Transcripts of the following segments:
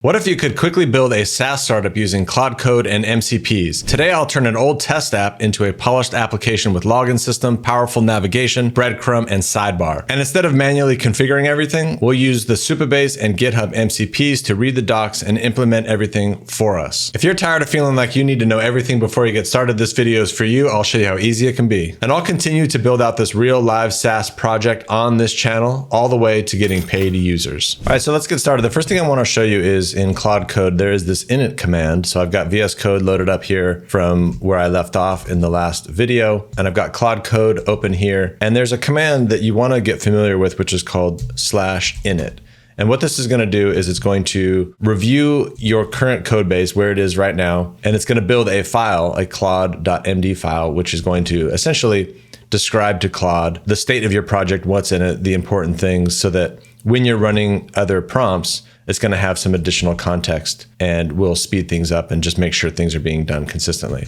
What if you could quickly build a SaaS startup using Claude Code and MCPs? Today, I'll turn an old test app into a polished application with login system, powerful navigation, breadcrumb, and sidebar. And instead of manually configuring everything, we'll use the Supabase and Github MCPs to read the docs and implement everything for us. If you're tired of feeling like you need to know everything before you get started, this video is for you. I'll show you how easy it can be. And I'll continue to build out this real live SaaS project on this channel, all the way to getting paid users. All right, so let's get started. The first thing I want to show you is in Claude Code, there is this init command. So I've got VS Code loaded up here from where I left off in the last video, and I've got Claude Code open here. And there's a command that you want to get familiar with, which is called /init. And what this is going to do is it's going to review your current code base where it is right now, and it's going to build a file, a claude.md file, which is going to essentially describe to Claude the state of your project, what's in it, the important things, so that when you're running other prompts, it's going to have some additional context and will speed things up and just make sure things are being done consistently.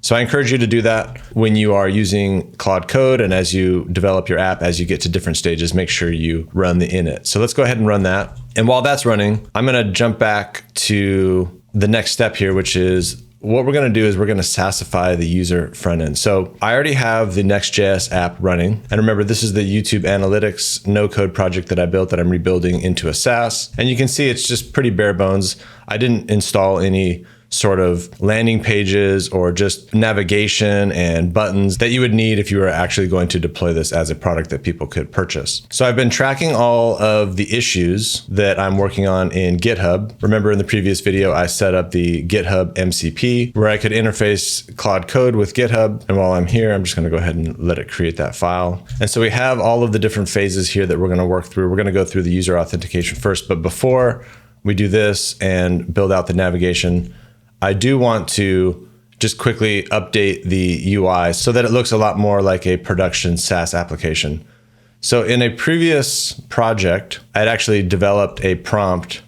So I encourage you to do that when you are using Claude Code, and as you develop your app, as you get to different stages, make sure you run the init. So let's go ahead and run that. And while that's running, I'm going to jump back to the next step here, which is what we're going to do is we're going to SaaSify the user front end. So I already have the Next.js app running. And remember, this is the YouTube Analytics no-code project that I built that I'm rebuilding into a SaaS. And you can see it's just pretty bare bones. I didn't install any sort of landing pages or just navigation and buttons that you would need if you were actually going to deploy this as a product that people could purchase. So I've been tracking all of the issues that I'm working on in GitHub. Remember in the previous video, I set up the GitHub MCP where I could interface Claude Code with GitHub. And while I'm here, I'm just going to go ahead and let it create that file. And so we have all of the different phases here that we're going to work through. We're going to go through the user authentication first, but before we do this and build out the navigation, I do want to just quickly update the UI so that it looks a lot more like a production SaaS application. So in a previous project, I'd actually developed a prompt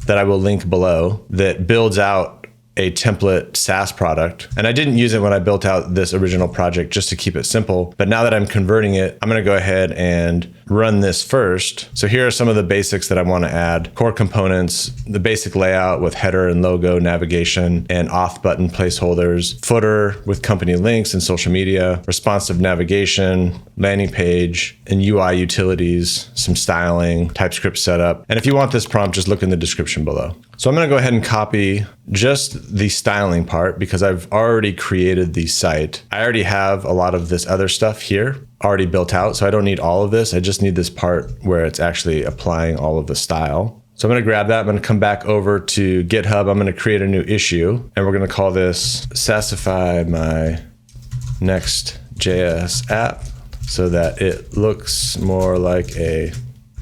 that I will link below that builds out a template SaaS product. And I didn't use it when I built out this original project just to keep it simple. But now that I'm converting it, I'm going to go ahead and run this first. So here are some of the basics that I want to add. Core components, the basic layout with header and logo, navigation, and auth button placeholders, footer with company links and social media, responsive navigation, landing page, and UI utilities, some styling, TypeScript setup. And if you want this prompt, just look in the description below. So I'm going to go ahead and copy just the styling part because I've already created the site. I already have a lot of this other stuff here already built out, so I don't need all of this. I just need this part where it's actually applying all of the style. So I'm going to grab that. I'm going to come back over to GitHub. I'm going to create a new issue, and we're going to call this SaaSify my Next.js app so that it looks more like a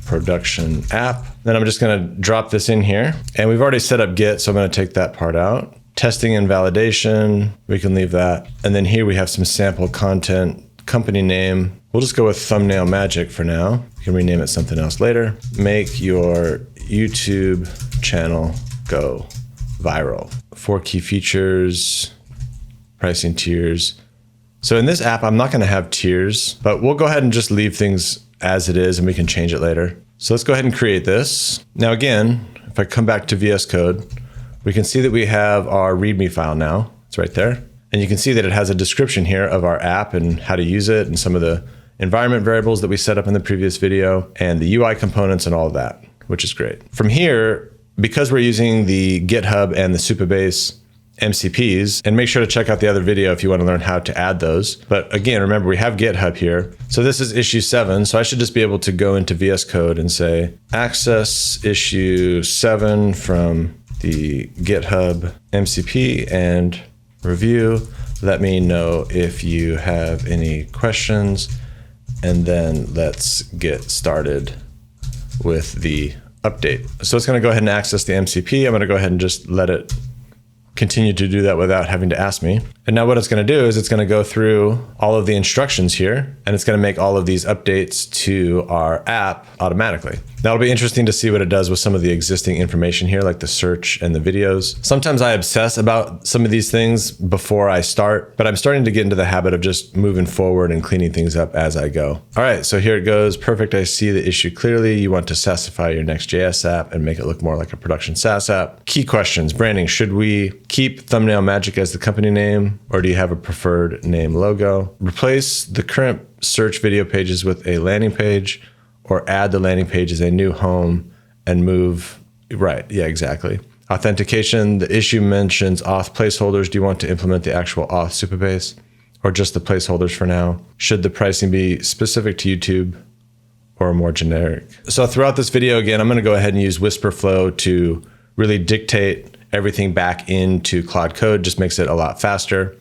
production app. Then I'm just going to drop this in here, and we've already set up Git, so I'm going to take that part out. Testing and validation, we can leave that. And then here we have some sample content, company name. We'll just go with Thumbnail Magic for now. You can rename it something else later. Make your YouTube channel go viral. 4 key features, pricing tiers. So in this app, I'm not going to have tiers, but we'll go ahead and just leave things as it is and we can change it later. So let's go ahead and create this. Now again, if I come back to VS Code, we can see that we have our README file now. It's right there. And you can see that it has a description here of our app and how to use it and some of the environment variables that we set up in the previous video and the UI components and all of that, which is great. From here, because we're using the GitHub and the Supabase MCPs, and make sure to check out the other video if you want to learn how to add those. But again, remember we have GitHub here. So this is issue 7. So I should just be able to go into VS Code and say, access issue 7 from the GitHub MCP and review. Let me know if you have any questions, and then let's get started with the update. So it's going to go ahead and access the MCP. I'm going to go ahead and just let it continue to do that without having to ask me. And now what it's going to do is it's going to go through all of the instructions here, and it's going to make all of these updates to our app automatically. Now it'll be interesting to see what it does with some of the existing information here, like the search and the videos. Sometimes I obsess about some of these things before I start, but I'm starting to get into the habit of just moving forward and cleaning things up as I go. All right, so here it goes. Perfect, I see the issue clearly. You want to SaaSify your Next.js app and make it look more like a production SaaS app. Key questions, branding. Should we keep Thumbnail Magic as the company name, or do you have a preferred name logo? Replace the current search video pages with a landing page, or add the landing page as a new home and move, right, yeah, exactly. Authentication, the issue mentions auth placeholders. Do you want to implement the actual auth Supabase or just the placeholders for now? Should the pricing be specific to YouTube or more generic? So throughout this video, again, I'm gonna go ahead and use Whisperflow to really dictate everything back into Claude Code, just makes it a lot faster.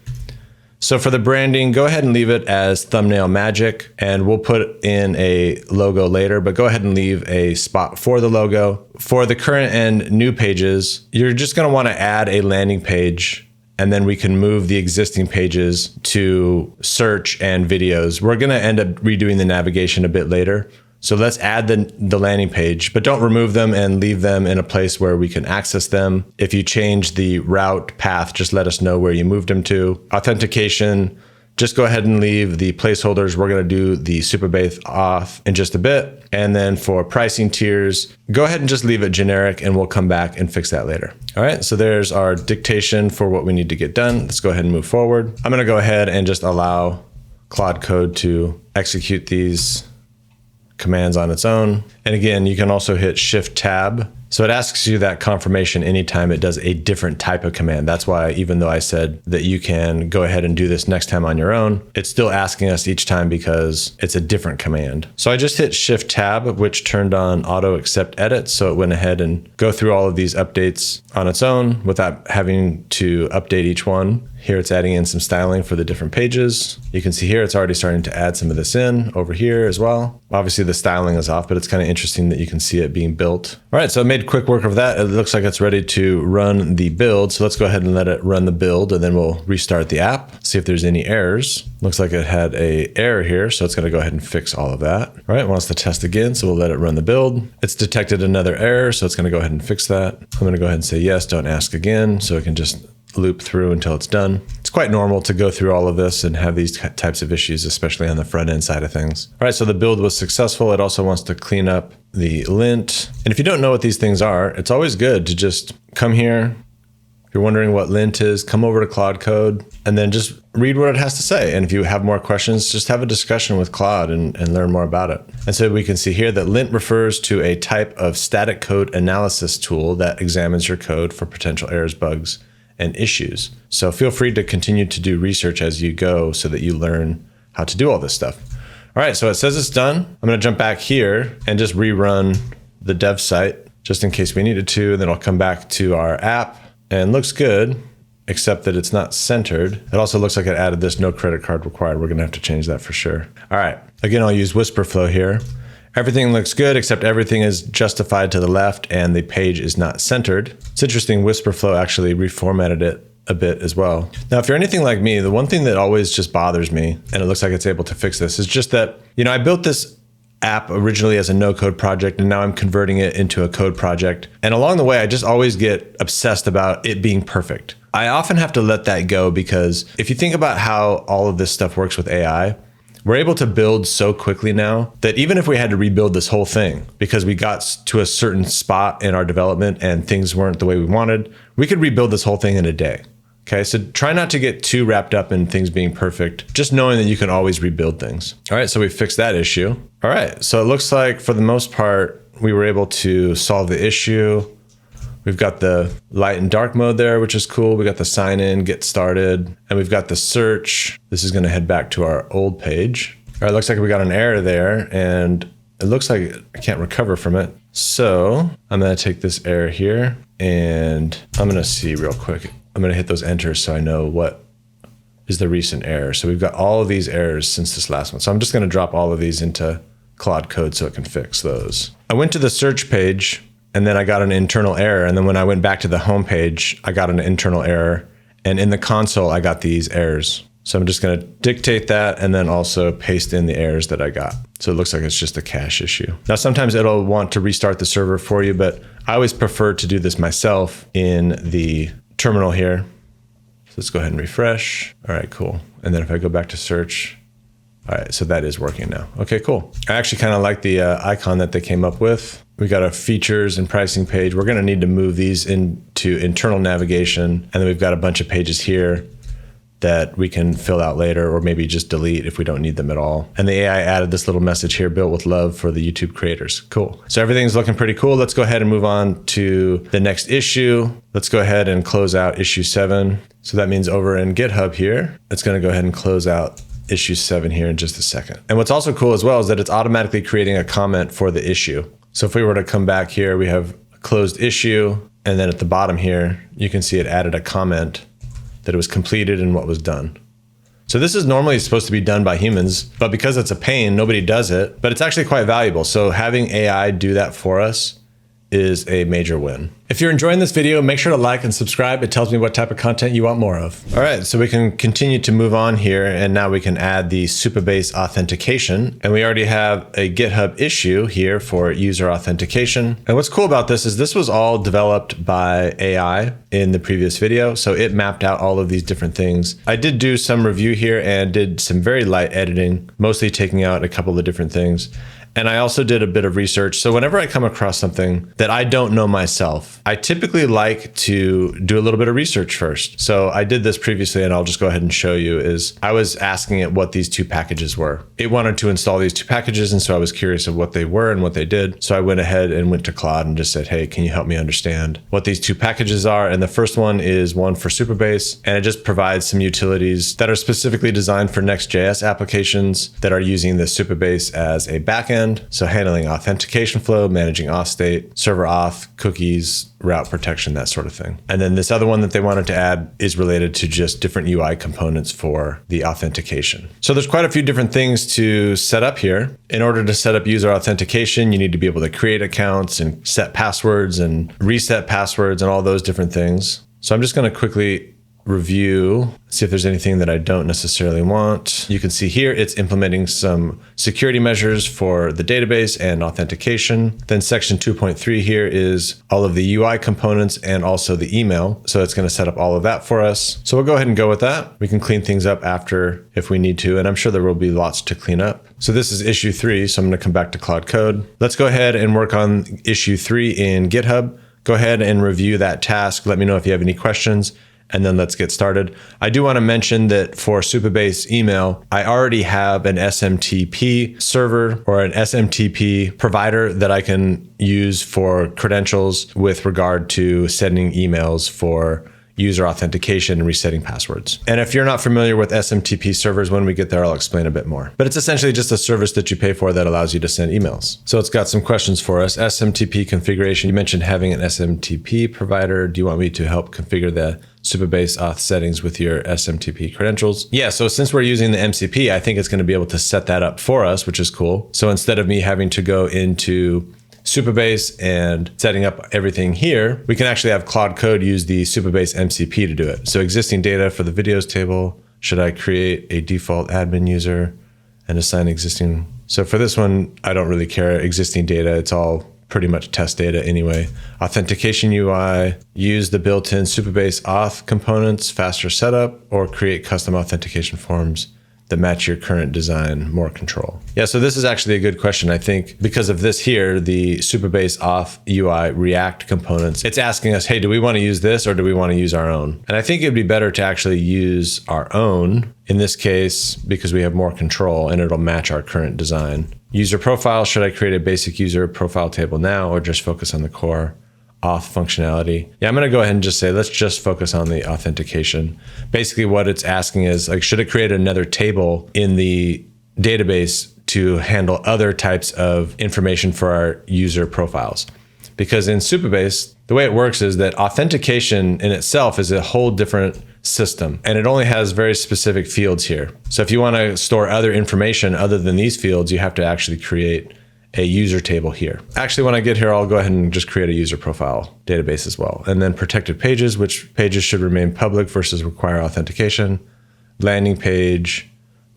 So for the branding, go ahead and leave it as Thumbnail Magic, and we'll put in a logo later, but go ahead and leave a spot for the logo. For the current and new pages, you're just gonna wanna add a landing page, and then we can move the existing pages to search and videos. We're gonna end up redoing the navigation a bit later. So let's add the landing page, but don't remove them and leave them in a place where we can access them. If you change the route path, just let us know where you moved them to. Authentication, just go ahead and leave the placeholders. We're gonna do the Supabase auth in just a bit. And then for pricing tiers, go ahead and just leave it generic and we'll come back and fix that later. All right, so there's our dictation for what we need to get done. Let's go ahead and move forward. I'm gonna go ahead and just allow Claude Code to execute these commands on its own. And again, you can also hit Shift Tab. So it asks you that confirmation anytime it does a different type of command. That's why even though I said that you can go ahead and do this next time on your own, it's still asking us each time because it's a different command. So I just hit Shift Tab, which turned on auto accept edits. So it went ahead and go through all of these updates on its own without having to update each one. Here it's adding in some styling for the different pages. You can see here it's already starting to add some of this in over here as well. Obviously the styling is off, but it's kind of interesting that you can see it being built. All right, so I made quick work of that. It looks like it's ready to run the build. So let's go ahead and let it run the build and then we'll restart the app, see if there's any errors. Looks like it had an error here, so it's gonna go ahead and fix all of that. All right, it wants to test again, so we'll let it run the build. It's detected another error, so it's gonna go ahead and fix that. I'm gonna go ahead and say yes, don't ask again, so it can just loop through until it's done. It's quite normal to go through all of this and have these types of issues, especially on the front end side of things. All right, so the build was successful. It also wants to clean up the lint. And if you don't know what these things are, it's always good to just come here. If you're wondering what lint is, come over to Claude Code and then just read what it has to say. And if you have more questions, just have a discussion with Claude and learn more about it. And so we can see here that lint refers to a type of static code analysis tool that examines your code for potential errors, bugs, and issues. So feel free to continue to do research as you go so that you learn how to do all this stuff. All right, so it says it's done. I'm gonna jump back here and just rerun the dev site just in case we needed to. Then I'll come back to our app and looks good, except that it's not centered. It also looks like it added this no credit card required. We're gonna have to change that for sure. All right, again, I'll use Whisperflow here. Everything looks good, except everything is justified to the left and the page is not centered. It's interesting, Whisperflow actually reformatted it a bit as well. Now, if you're anything like me, the one thing that always just bothers me, and it looks like it's able to fix this, is just that, I built this app originally as a no-code project, and now I'm converting it into a code project. And along the way, I just always get obsessed about it being perfect. I often have to let that go because if you think about how all of this stuff works with AI, we're able to build so quickly now that even if we had to rebuild this whole thing because we got to a certain spot in our development and things weren't the way we wanted, we could rebuild this whole thing in a day. Okay, so try not to get too wrapped up in things being perfect, just knowing that you can always rebuild things. All right, so we fixed that issue. All right, so it looks like for the most part, we were able to solve the issue. We've got the light and dark mode there, which is cool. We got the sign in, get started, and we've got the search. This is gonna head back to our old page. All right, looks like we got an error there and it looks like I can't recover from it. So I'm gonna take this error here and I'm gonna see real quick. I'm gonna hit those enters so I know what is the recent error. So we've got all of these errors since this last one. So I'm just gonna drop all of these into Claude Code so it can fix those. I went to the search page and then I got an internal error. And then when I went back to the home page, I got an internal error. And in the console, I got these errors. So I'm just gonna dictate that and then also paste in the errors that I got. So it looks like it's just a cache issue. Now, sometimes it'll want to restart the server for you, but I always prefer to do this myself in the terminal here. So let's go ahead and refresh. All right, cool. And then if I go back to search, all right, so that is working now. Okay, cool. I actually kind of like the icon that they came up with. We got a features and pricing page. We're gonna need to move these into internal navigation. And then we've got a bunch of pages here that we can fill out later, or maybe just delete if we don't need them at all. And the AI added this little message here, built with love for the YouTube creators. Cool. So everything's looking pretty cool. Let's go ahead and move on to the next issue. Let's go ahead and close out issue 7. So that means over in GitHub here, it's gonna go ahead and close out issue 7 here in just a second. And what's also cool as well is that it's automatically creating a comment for the issue. So if we were to come back here, we have a closed issue, and then at the bottom here, you can see it added a comment that it was completed and what was done. So this is normally supposed to be done by humans, but because it's a pain, nobody does it, but it's actually quite valuable. So having AI do that for us is a major win. If you're enjoying this video, make sure to like and subscribe. It tells me what type of content you want more of. All right, so we can continue to move on here, and now we can add the Supabase authentication. And we already have a GitHub issue here for user authentication. And what's cool about this is this was all developed by AI in the previous video. So it mapped out all of these different things. I did do some review here and did some very light editing, mostly taking out a couple of different things. And I also did a bit of research. So whenever I come across something that I don't know myself, I typically like to do a little bit of research first. So I did this previously, and I'll just go ahead and show you, is I was asking it what these 2 packages were. It wanted to install these 2 packages, and so I was curious of what they were and what they did. So I went ahead and went to Claude and just said, hey, can you help me understand what these 2 packages are? And the first one is one for Supabase, and it just provides some utilities that are specifically designed for Next.js applications that are using the Supabase as a backend. So handling authentication flow, managing auth state, server auth, cookies, route protection, that sort of thing. And then this other one that they wanted to add is related to just different UI components for the authentication. So there's quite a few different things to set up here. In order to set up user authentication, you need to be able to create accounts and set passwords and reset passwords and all those different things. So I'm just going to quickly review, see if there's anything that I don't necessarily want. You can see here it's implementing some security measures for the database and authentication. Then section 2.3 here is all of the UI components and also the email. So it's going to set up all of that for us. So we'll go ahead and go with that. We can clean things up after if we need to, and I'm sure there will be lots to clean up. So this is issue 3. So I'm going to come back to Claude Code. Let's go ahead and work on issue 3 in GitHub. Go ahead and review that task. Let me know if you have any questions, and then let's get started. I do want to mention that for Supabase email, I already have an SMTP server or an SMTP provider that I can use for credentials with regard to sending emails for user authentication and resetting passwords. And if you're not familiar with SMTP servers, when we get there, I'll explain a bit more. But it's essentially just a service that you pay for that allows you to send emails. So it's got some questions for us. SMTP configuration. You mentioned having an SMTP provider. Do you want me to help configure the Supabase auth settings with your SMTP credentials? Yeah, so since we're using the MCP, I think it's going to be able to set that up for us, which is cool. So instead of me having to go into Supabase and setting up everything here, we can actually have Claude Code use the Supabase MCP to do it. So existing data for the videos table, should I create a default admin user and assign existing? So for this one, I don't really care existing data. It's all pretty much test data anyway. Authentication UI, use the built-in Supabase auth components, faster setup, or create custom authentication forms that match your current design, more control. Yeah, so this is actually a good question. I think because of this here, the Supabase auth UI React components, it's asking us, hey, do we want to use this or do we want to use our own? And I think it'd be better to actually use our own in this case because we have more control and it'll match our current design. User profile, should I create a basic user profile table now or just focus on the core auth functionality? Yeah, I'm going to go ahead and just say, let's just focus on the authentication. Basically what it's asking is, like, should it create another table in the database to handle other types of information for our user profiles? Because in Supabase, the way it works is that authentication in itself is a whole different system, and it only has very specific fields here. So if you want to store other information other than these fields, you have to actually create a user table here. Actually, when I get here, I'll go ahead and just create a user profile database as well. And then protected pages, which pages should remain public versus require authentication. Landing page,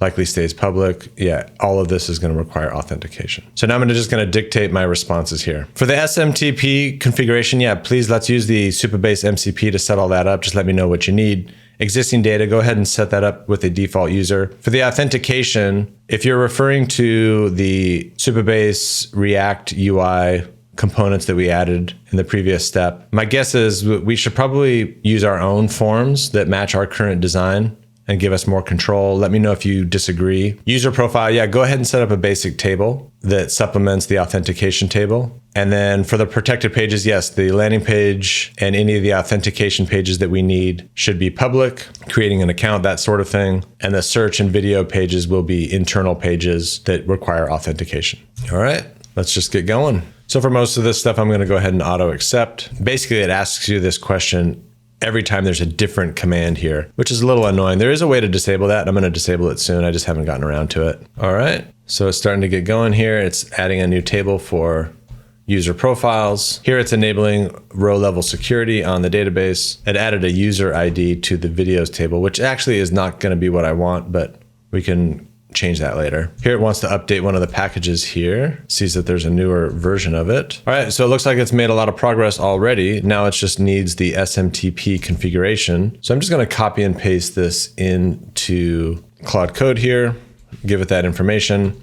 likely stays public. Yeah, all of this is going to require authentication. So now I'm just going to dictate my responses here. For the SMTP configuration, yeah, please let's use the Supabase MCP to set all that up. Just let me know what you need. Existing data, go ahead and set that up with a default user. For the authentication, if you're referring to the Supabase React UI components that we added in the previous step, my guess is we should probably use our own forms that match our current design and give us more control. Let me know if you disagree. User profile, yeah, go ahead and set up a basic table that supplements the authentication table. And then for the protected pages, yes, the landing page and any of the authentication pages that we need should be public, creating an account, that sort of thing. And the search and video pages will be internal pages that require authentication. All right, let's just get going. So for most of this stuff, I'm going to go ahead and auto accept. Basically, it asks you this question every time there's a different command here, which is a little annoying. There is a way to disable that. I'm going to disable it soon. I just haven't gotten around to it. All right. So it's starting to get going here. It's adding a new table for user profiles. Here it's enabling row level security on the database. It added a user ID to the videos table, which actually is not going to be what I want, but we can change that later. Here it wants to update one of the packages here, sees that there's a newer version of it. All right, so it looks like it's made a lot of progress already. Now it just needs the SMTP configuration. So I'm just gonna copy and paste this into Claude Code here, give it that information.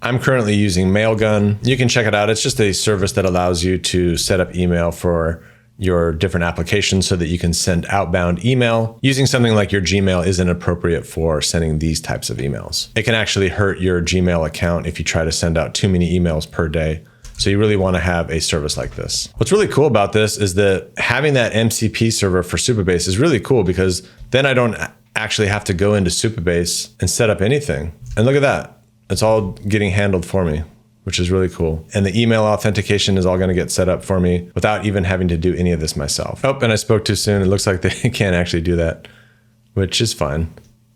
I'm currently using Mailgun. You can check it out. It's just a service that allows you to set up email for your different applications so that you can send outbound email. Using something like your Gmail isn't appropriate for sending these types of emails. It can actually hurt your Gmail account if you try to send out too many emails per day. So you really want to have a service like this. What's really cool about this is that having that MCP server for Supabase is really cool, because then I don't actually have to go into Supabase and set up anything. And look at that. It's all getting handled for me, which is really cool. And the email authentication is all going to get set up for me without even having to do any of this myself. Oh, and I spoke too soon. It looks like they can't actually do that, which is fine.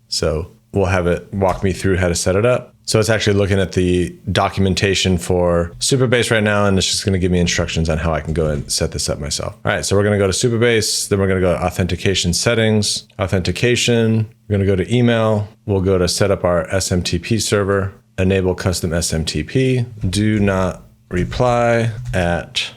So we'll have it walk me through how to set it up. So it's actually looking at the documentation for Supabase right now, and it's just going to give me instructions on how I can go and set this up myself. All right, so we're going to go to Supabase, then we're going to go to authentication settings, authentication, we're going to go to email, we'll go to set up our SMTP server, enable custom SMTP, do not reply at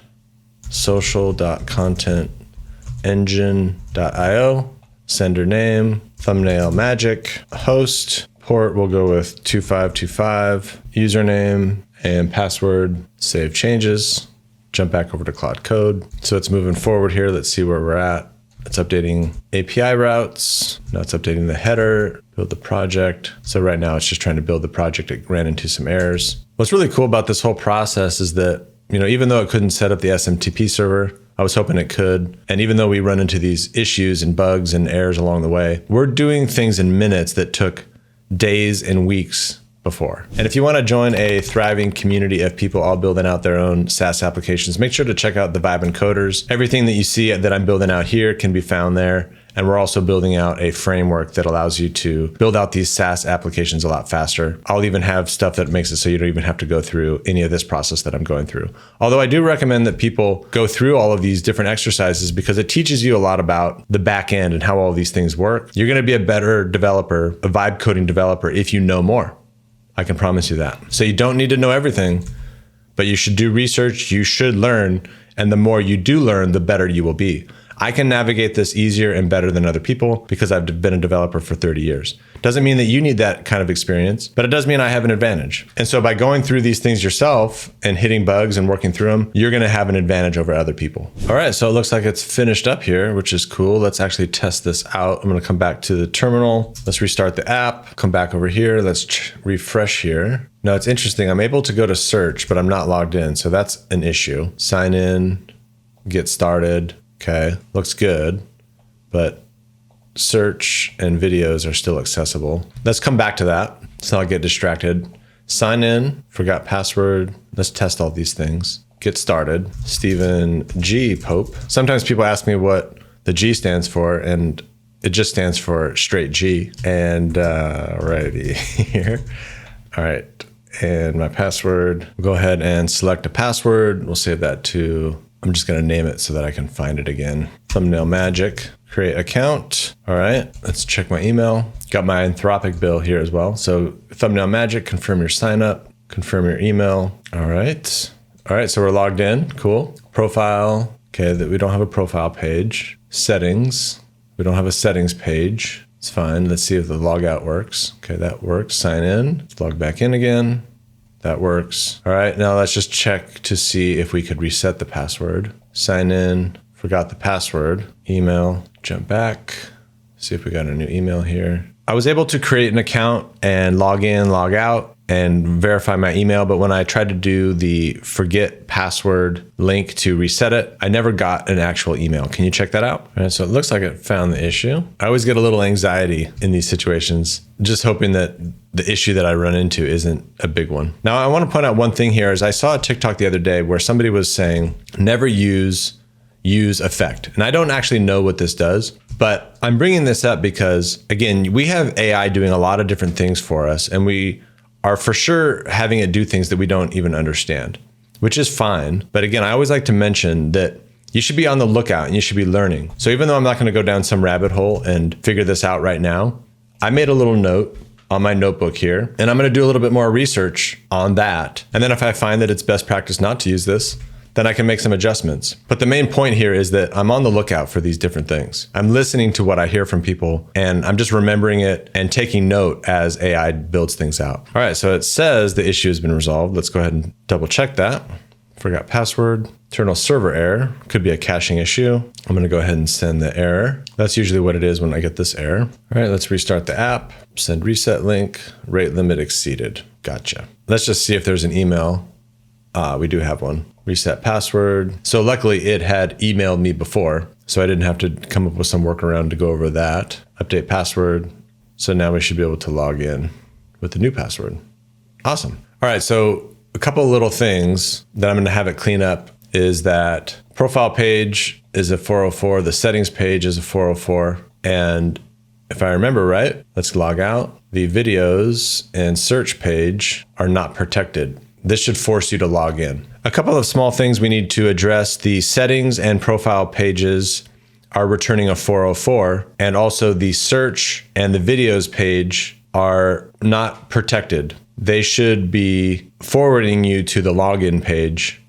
social.contentengine.io, sender name, thumbnail magic, host, port we'll go with 2525, username and password, save changes, jump back over to Claude Code. So it's moving forward here. Let's see where we're at. It's updating API routes. Now it's updating the header, build the project. So right now it's just trying to build the project. It ran into some errors. What's really cool about this whole process is that, even though it couldn't set up the SMTP server, I was hoping it could. And even though we run into these issues and bugs and errors along the way, we're doing things in minutes that took days and weeks before. And if you want to join a thriving community of people all building out their own SaaS applications, make sure to check out the Vibe Coders. Everything that you see that I'm building out here can be found there. And we're also building out a framework that allows you to build out these SaaS applications a lot faster. I'll even have stuff that makes it so you don't even have to go through any of this process that I'm going through. Although I do recommend that people go through all of these different exercises, because it teaches you a lot about the back end and how all these things work. You're going to be a better developer, a vibe coding developer, if you know more. I can promise you that. So you don't need to know everything, but you should do research, you should learn, and the more you do learn, the better you will be. I can navigate this easier and better than other people because I've been a developer for 30 years. Doesn't mean that you need that kind of experience, but it does mean I have an advantage. And so by going through these things yourself and hitting bugs and working through them, you're going to have an advantage over other people. All right, so it looks like it's finished up here, which is cool. Let's actually test this out. I'm going to come back to the terminal. Let's restart the app, come back over here. Let's refresh here. Now it's interesting. I'm able to go to search, but I'm not logged in. So that's an issue. Sign in, get started. Okay, looks good, but search and videos are still accessible. Let's come back to that so I'll get distracted. Sign in, forgot password. Let's test all these things. Get started. Stephen G. Pope. Sometimes people ask me what the G stands for, and it just stands for straight G. And righty here. All right, and my password. We'll go ahead and select a password. We'll save that to I'm just going to name it so that I can find it again. Thumbnail Magic, create account. All right, let's check my email. Got my Anthropic bill here as well. So Thumbnail Magic, confirm your sign up, confirm your email. All right. All right, so we're logged in. Cool. Profile. Okay, that we don't have a profile page. Settings. We don't have a settings page. It's fine. Let's see if the logout works. Okay, that works. Sign in. Let's log back in again. That works. All right, now let's just check to see if we could reset the password. Sign in, forgot the password. Email, jump back, see if we got a new email here. I was able to create an account and log in, log out, and verify my email, but when I tried to do the forget password link to reset it, I never got an actual email. Can you check that out? All right, so it looks like it found the issue. I always get a little anxiety in these situations, just hoping that the issue that I run into isn't a big one. Now, I want to point out one thing here is I saw a TikTok the other day where somebody was saying, never use effect. And I don't actually know what this does, but I'm bringing this up because, again, we have AI doing a lot of different things for us, and we are for sure having it do things that we don't even understand, which is fine. But again, I always like to mention that you should be on the lookout and you should be learning. So even though I'm not going to go down some rabbit hole and figure this out right now, I made a little note on my notebook here, and I'm going to do a little bit more research on that. And then if I find that it's best practice not to use this, then I can make some adjustments. But the main point here is that I'm on the lookout for these different things. I'm listening to what I hear from people, and I'm just remembering it and taking note as AI builds things out. All right, so it says the issue has been resolved. Let's go ahead and double check that. Forgot password. Internal server error. Could be a caching issue. I'm going to go ahead and send the error. That's usually what it is when I get this error. All right, let's restart the app. Send reset link. Rate limit exceeded. Gotcha. Let's just see if there's an email. We do have one. Reset password. So luckily it had emailed me before, so I didn't have to come up with some workaround to go over that. Update password. So now we should be able to log in with the new password. Awesome. All right, so a couple of little things that I'm going to have it clean up is that profile page is a 404, the settings page is a 404, and if I remember right, let's log out. The videos and search page are not protected. This should force you to log in. A couple of small things we need to address. The settings and profile pages are returning a 404, and also the search and the videos page are not protected. They should be forwarding you to the login page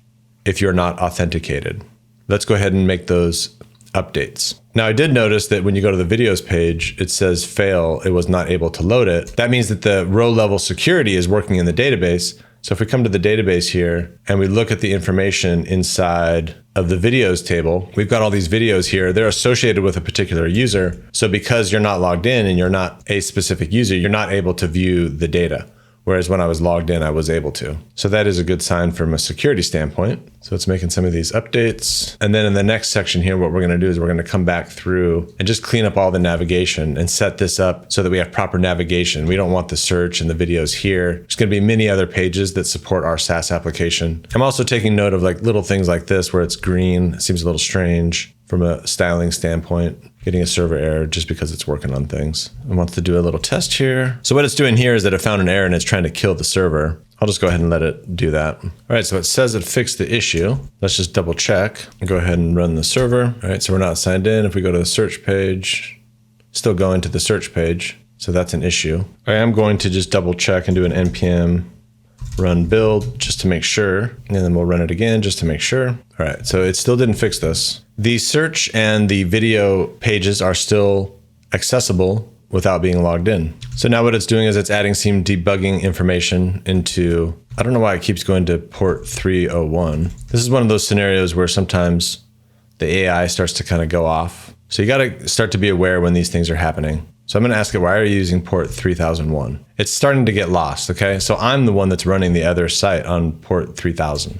if you're not authenticated. Let's go ahead and make those updates. Now, I did notice that when you go to the videos page, it says fail, it was not able to load it. That means that the row level security is working in the database. So if we come to the database here and we look at the information inside of the videos table, we've got all these videos here. They're associated with a particular user. So because you're not logged in and you're not a specific user, you're not able to view the data. Whereas when I was logged in, I was able to. So that is a good sign from a security standpoint. So it's making some of these updates. And then in the next section here, what we're going to do is we're going to come back through and just clean up all the navigation and set this up so that we have proper navigation. We don't want the search and the videos here. There's going to be many other pages that support our SaaS application. I'm also taking note of like little things like this where it's green. It seems a little strange from a styling standpoint, getting a server error just because it's working on things. I want to do a little test here. So what it's doing here is that it found an error and it's trying to kill the server. I'll just go ahead and let it do that. All right, so it says it fixed the issue. Let's just double check and go ahead and run the server. All right, so we're not signed in. If we go to the search page, still going to the search page. So that's an issue. I am going to just double check and do an npm run build just to make sure. And then we'll run it again just to make sure. All right, so it still didn't fix this. The search and the video pages are still accessible without being logged in. So now what it's doing is it's adding some debugging information into, I don't know why it keeps going to port 301. This is one of those scenarios where sometimes the AI starts to kind of go off. So you got to start to be aware when these things are happening. So I'm going to ask it, why are you using port 3001? It's starting to get lost, okay? So I'm the one that's running the other site on port 3000.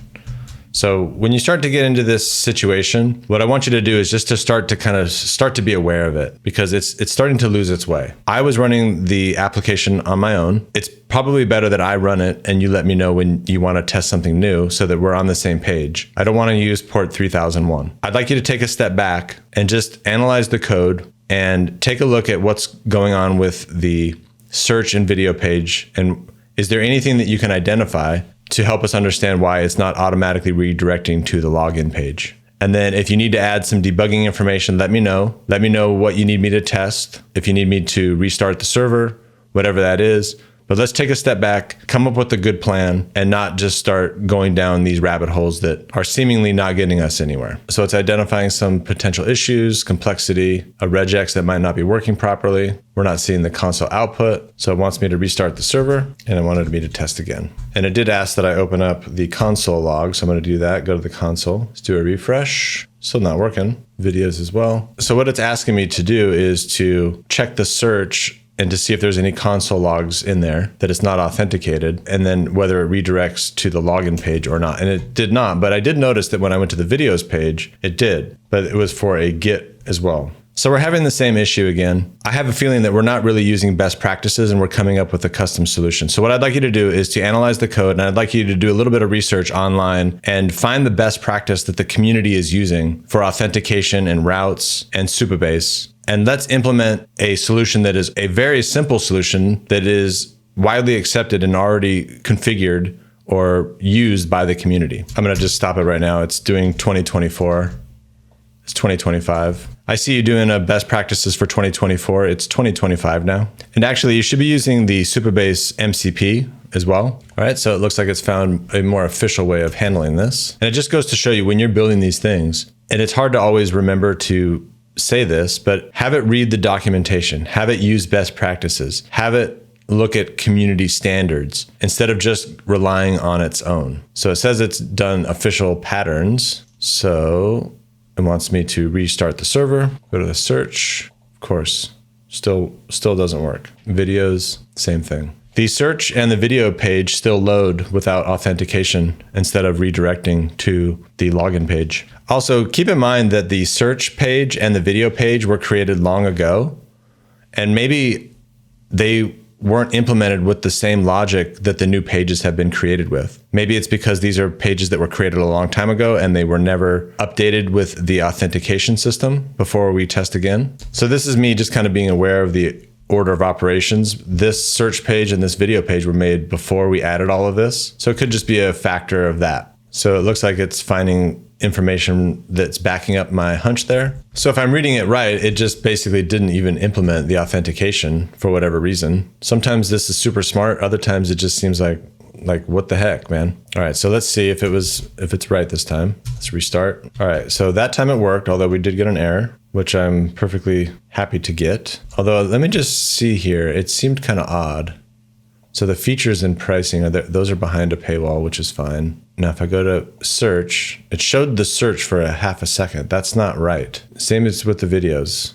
So when you start to get into this situation, what I want you to do is just to start to be aware of it, because it's starting to lose its way. I was running the application on my own. It's probably better that I run it and you let me know when you want to test something new so that we're on the same page. I don't want to use port 3001. I'd like you to take a step back and just analyze the code and take a look at what's going on with the search and video page. And is there anything that you can identify to help us understand why it's not automatically redirecting to the login page? And then if you need to add some debugging information, let me know. Let me know what you need me to test. If you need me to restart the server, whatever that is. But let's take a step back, come up with a good plan, and not just start going down these rabbit holes that are seemingly not getting us anywhere. So it's identifying some potential issues, complexity, a regex that might not be working properly. We're not seeing the console output. So it wants me to restart the server, and it wanted me to test again. And it did ask that I open up the console log. So I'm going to do that, go to the console, let's do a refresh. Still not working. Videos as well. So what it's asking me to do is to check the search and to see if there's any console logs in there that it's not authenticated, and then whether it redirects to the login page or not. And it did not, but I did notice that when I went to the videos page, it did, but it was for a Git as well. So we're having the same issue again. I have a feeling that we're not really using best practices and we're coming up with a custom solution. So what I'd like you to do is to analyze the code, and I'd like you to do a little bit of research online and find the best practice that the community is using for authentication and routes and Supabase. And let's implement a solution that is a very simple solution that is widely accepted and already configured or used by the community. I'm going to just stop it right now. It's doing 2024. It's 2025. I see you doing a best practices for 2024. It's 2025 now. And actually, you should be using the Supabase MCP as well. All right, so it looks like it's found a more official way of handling this. And it just goes to show you when you're building these things, and it's hard to always remember to say this, but have it read the documentation, have it use best practices, have it look at community standards instead of just relying on its own. So it says it's done official patterns. So it wants me to restart the server, go to the search. Of course, still doesn't work. Videos, same thing. The search and the video page still load without authentication instead of redirecting to the login page. Also, keep in mind that the search page and the video page were created long ago, and maybe they weren't implemented with the same logic that the new pages have been created with. Maybe it's because these are pages that were created a long time ago and they were never updated with the authentication system before we test again. So this is me just kind of being aware of the order of operations. This search page and this video page were made before we added all of this. So it could just be a factor of that. So it looks like it's finding information that's backing up my hunch there. So if I'm reading it right, it just basically didn't even implement the authentication for whatever reason. Sometimes this is super smart. Other times it just seems like what the heck, man? All right, so let's see if it's right this time. Let's restart. All right, so that time it worked, although we did get an error, which I'm perfectly happy to get. Although let me just see here. It seemed kind of odd. So the features and pricing, those are behind a paywall, which is fine. Now, if I go to search, it showed the search for a half a second. That's not right. Same as with the videos.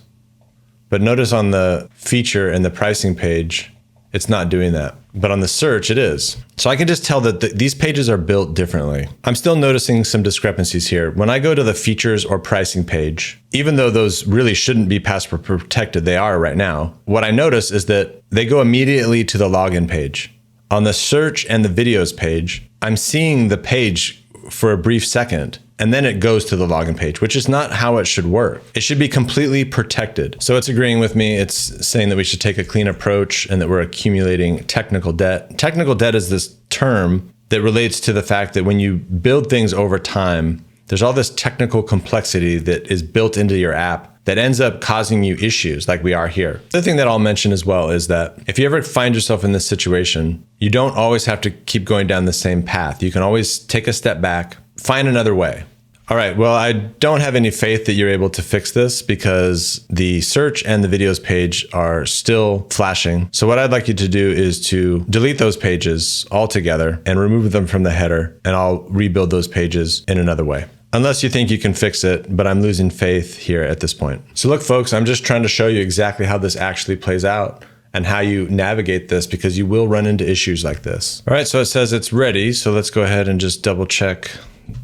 But notice on the feature and the pricing page, it's not doing that. But on the search, it is. So I can just tell that these pages are built differently. I'm still noticing some discrepancies here. When I go to the features or pricing page, even though those really shouldn't be password protected, they are right now. What I notice is that they go immediately to the login page. On the search and the videos page, I'm seeing the page for a brief second, and then it goes to the login page, which is not how it should work. It should be completely protected. So it's agreeing with me. It's saying that we should take a clean approach and that we're accumulating technical debt. Technical debt is this term that relates to the fact that when you build things over time, there's all this technical complexity that is built into your app that ends up causing you issues like we are here. The other thing that I'll mention as well is that if you ever find yourself in this situation, you don't always have to keep going down the same path. You can always take a step back, find another way. All right, well, I don't have any faith that you're able to fix this because the search and the videos page are still flashing. So what I'd like you to do is to delete those pages altogether and remove them from the header, and I'll rebuild those pages in another way. Unless you think you can fix it, but I'm losing faith here at this point. So look, folks, I'm just trying to show you exactly how this actually plays out and how you navigate this, because you will run into issues like this. All right, so it says it's ready. So let's go ahead and just double check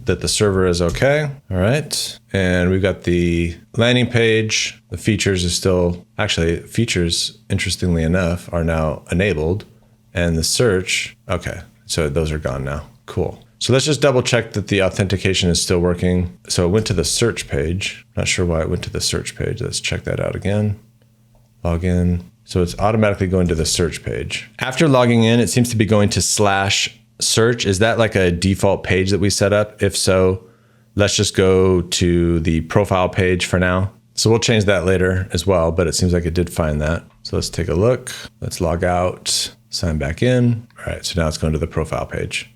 that the server is okay. All right, and we've got the landing page. The features is still, actually features, interestingly enough, are now enabled. And the search, okay, so those are gone now, cool. So let's just double check that the authentication is still working. So it went to the search page. Not sure why it went to the search page. Let's check that out again. Log in. So it's automatically going to the search page. After logging in, it seems to be going to /search. Is that like a default page that we set up? If so, Let's just go to the profile page for now. So we'll change that later as well, but it seems like it did find that. So let's take a look. Let's log out, sign back in. All right, so now it's going to the profile page.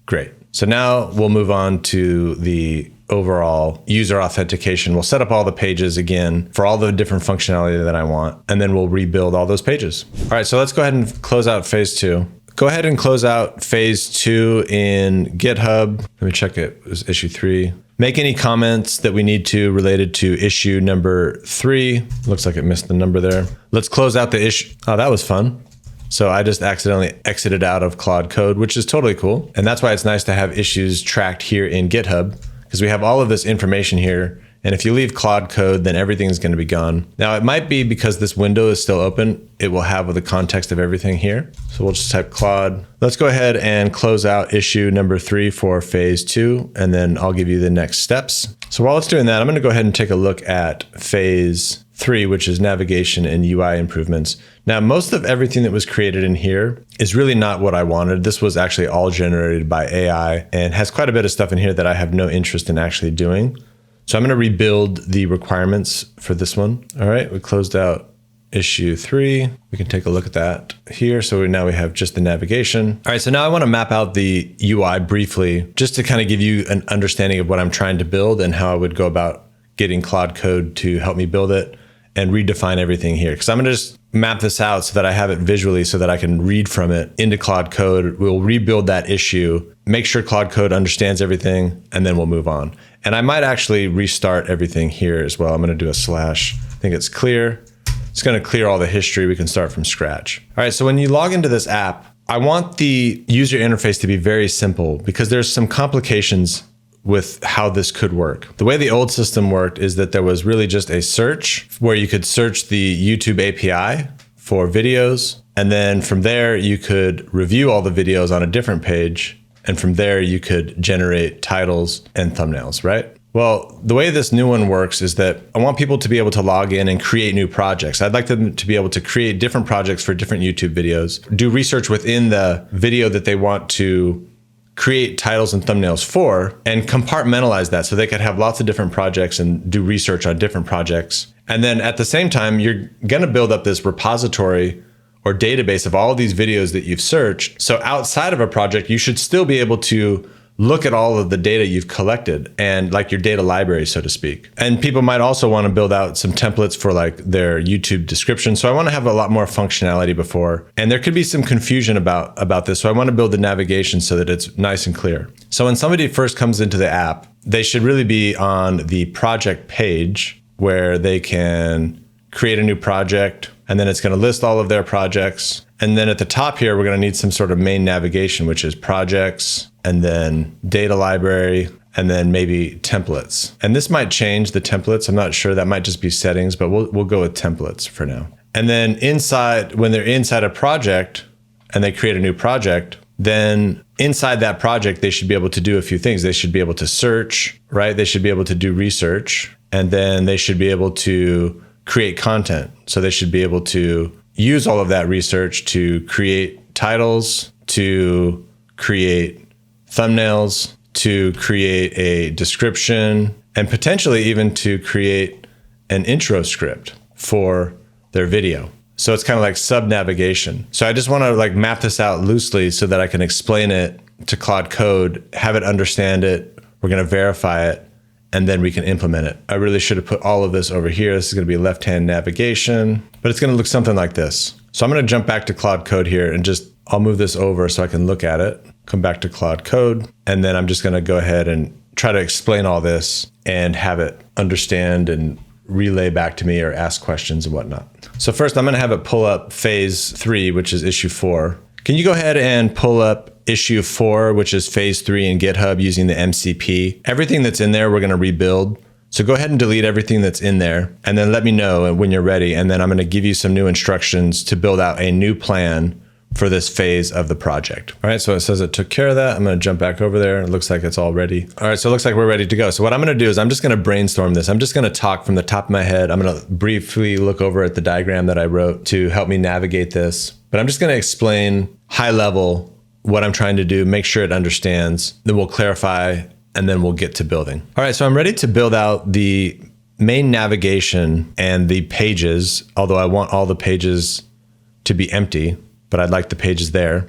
Great. So now we'll move on to the overall user authentication. We'll set up all the pages again for all the different functionality that I want, and then we'll rebuild all those pages. All right, so let's go ahead and close out phase 2. Go ahead and close out phase 2 in GitHub. Let me check it. It was issue 3. Make any comments that we need to related to issue number 3. Looks like it missed the number there. Let's close out the issue. Oh, that was fun. So I just accidentally exited out of Claude Code, which is totally cool. And that's why it's nice to have issues tracked here in GitHub, because we have all of this information here. And if you leave Claude Code, then everything's going to be gone. Now, it might be because this window is still open, it will have the context of everything here. So we'll just type Claude. Let's go ahead and close out issue number 3 for phase 2, and then I'll give you the next steps. So while it's doing that, I'm going to go ahead and take a look at phase 3, which is navigation and UI improvements. Now, most of everything that was created in here is really not what I wanted. This was actually all generated by AI and has quite a bit of stuff in here that I have no interest in actually doing. So I'm going to rebuild the requirements for this one. All right, we closed out issue 3. We can take a look at that here. So now we have just the navigation. All right, so now I want to map out the UI briefly, just to kind of give you an understanding of what I'm trying to build and how I would go about getting Claude Code to help me build it and redefine everything here. Because I'm going to just map this out so that I have it visually so that I can read from it into Claude Code. We'll rebuild that issue, make sure Claude Code understands everything, and then we'll move on. And I might actually restart everything here as well. I'm going to do a slash. I think it's clear. It's going to clear all the history. We can start from scratch. All right, so when you log into this app, I want the user interface to be very simple because there's some complications with how this could work. The way the old system worked is that there was really just a search where you could search the YouTube API for videos. And then from there, you could review all the videos on a different page. And from there, you could generate titles and thumbnails, right? Well, the way this new one works is that I want people to be able to log in and create new projects. I'd like them to be able to create different projects for different YouTube videos, do research within the video that they want to create titles and thumbnails for, and compartmentalize that so they could have lots of different projects and do research on different projects. And then at the same time, you're going to build up this repository or database of all of these videos that you've searched. So outside of a project, you should still be able to look at all of the data you've collected and like your data library, so to speak. And people might also want to build out some templates for like their YouTube description. So I want to have a lot more functionality before. And there could be some confusion about this. So I want to build the navigation so that it's nice and clear. So when somebody first comes into the app, they should really be on the project page where they can create a new project, and then it's going to list all of their projects. And then at the top here, we're going to need some sort of main navigation, which is projects, and then data library, and then maybe templates. And this might change the templates. I'm not sure. That might just be settings, but we'll go with templates for now. And then inside, when they're inside a project and they create a new project, then inside that project, they should be able to do a few things. They should be able to search, right? They should be able to do research, and then they should be able to create content. So they should be able to use all of that research to create titles, to create thumbnails, to create a description, and potentially even to create an intro script for their video. So it's kind of like sub-navigation. So I just want to like map this out loosely so that I can explain it to Claude Code, have it understand it. We're going to verify it, and then we can implement it. I really should have put all of this over here. This is going to be left-hand navigation, but it's going to look something like this. So I'm going to jump back to Claude Code here and I'll move this over so I can look at it, come back to Claude Code, and then I'm just going to go ahead and try to explain all this and have it understand and relay back to me or ask questions and whatnot. So first I'm going to have it pull up phase 3, which is issue 4. Can you go ahead and pull up issue 4, which is phase 3 in GitHub using the MCP? Everything that's in there, we're going to rebuild. So go ahead and delete everything that's in there and then let me know when you're ready. And then I'm going to give you some new instructions to build out a new plan for this phase of the project. All right, so it says it took care of that. I'm going to jump back over there. It looks like it's all ready. All right, so it looks like we're ready to go. So what I'm going to do is I'm just going to brainstorm this. I'm just going to talk from the top of my head. I'm going to briefly look over at the diagram that I wrote to help me navigate this. But I'm just going to explain high level what I'm trying to do, make sure it understands. Then we'll clarify and then we'll get to building. All right, so I'm ready to build out the main navigation and the pages, although I want all the pages to be empty, but I'd like the pages there.